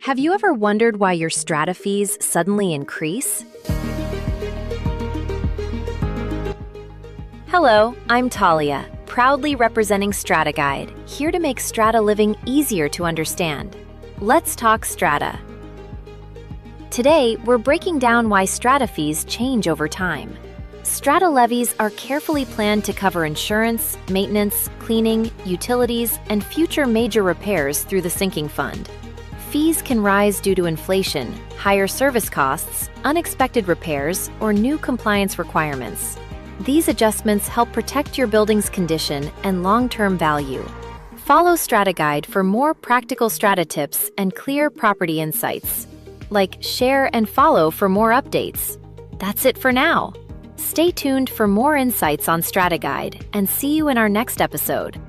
Have you ever wondered why your strata fees suddenly increase? Hello, I'm Tahlia, proudly representing StrataGuide, here to make strata living easier to understand. Let's talk strata. Today, we're breaking down why strata fees change over time. Strata levies are carefully planned to cover insurance, maintenance, cleaning, utilities, and future major repairs through the sinking fund. Fees can rise due to inflation, higher service costs, unexpected repairs, or new compliance requirements. These adjustments help protect your building's condition and long-term value. Follow StrataGuide for more practical strata tips and clear property insights. Like, share, and follow for more updates. That's it for now. Stay tuned for more insights on StrataGuide, and see you in our next episode.